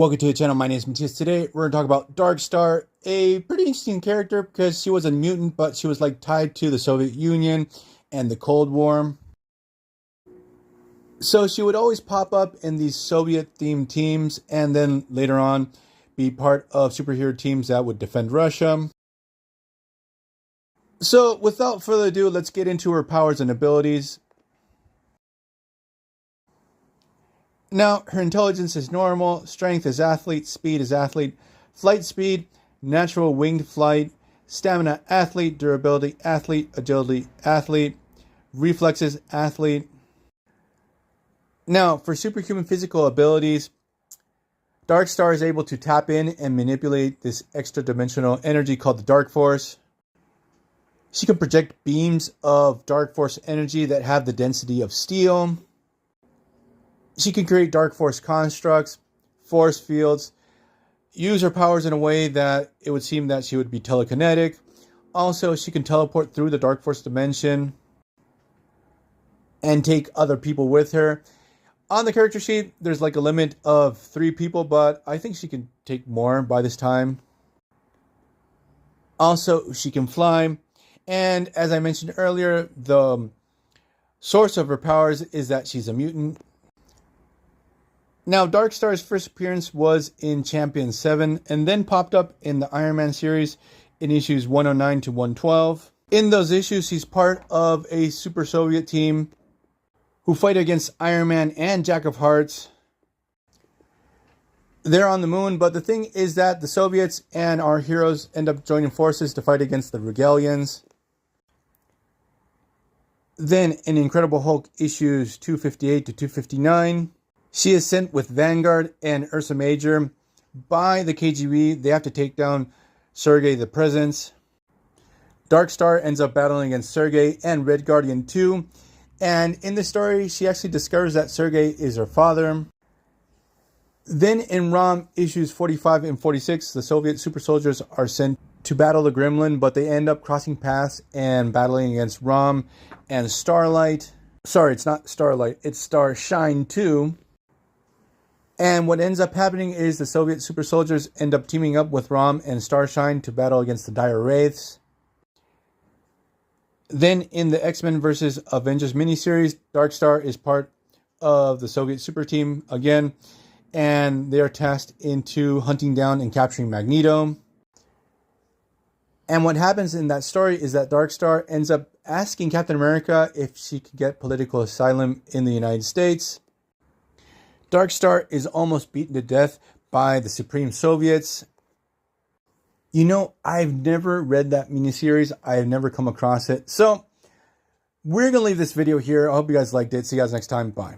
Welcome to the channel. My name is Matthias. Today we're going to talk about Darkstar, a pretty interesting character because she was a mutant, but she was like tied to the Soviet Union and the Cold War. So she would always pop up in these Soviet themed teams and then later on be part of superhero teams that would defend Russia. So without further ado, let's get into her powers and abilities. Now, her intelligence is normal, strength is athlete, speed is athlete, flight speed, natural winged flight, stamina athlete, durability athlete, agility athlete, reflexes athlete. Now, for superhuman physical abilities, Darkstar is able to tap in and manipulate this extra-dimensional energy called the Dark Force. She can project beams of Dark Force energy that have the density of steel. She can create Dark Force constructs, force fields, use her powers in a way that it would seem that she would be telekinetic. Also, she can teleport through the Dark Force dimension and take other people with her. On the character sheet, there's like a limit of 3 people, but I think she can take more by this time. Also, she can fly. And as I mentioned earlier, the source of her powers is that she's a mutant. Now, Darkstar's first appearance was in Champion 7 and then popped up in the Iron Man series in issues 109 to 112. In those issues, she's part of a super Soviet team who fight against Iron Man and Jack of Hearts. They're on the moon, but the thing is that the Soviets and our heroes end up joining forces to fight against the Regalians. Then in Incredible Hulk issues 258 to 259, she is sent with Vanguard and Ursa Major by the KGB. They have to take down Sergei the Presence. Darkstar ends up battling against Sergei and Red Guardian 2. And in this story, she actually discovers that Sergei is her father. Then in ROM issues 45 and 46, the Soviet super soldiers are sent to battle the Gremlin, but they end up crossing paths and battling against ROM and Starlight. Sorry, it's not Starlight, it's Starshine 2. And what ends up happening is the Soviet super soldiers end up teaming up with Rom and Starshine to battle against the Dire Wraiths. Then in the X-Men vs. Avengers miniseries, Darkstar is part of the Soviet super team again, and they are tasked into hunting down and capturing Magneto. And what happens in that story is that Darkstar ends up asking Captain America if she could get political asylum in the United States. Darkstar is almost beaten to death by the Supreme Soviets. You know, I've never read that miniseries. I've never come across it. So, we're going to leave this video here. I hope you guys liked it. See you guys next time. Bye.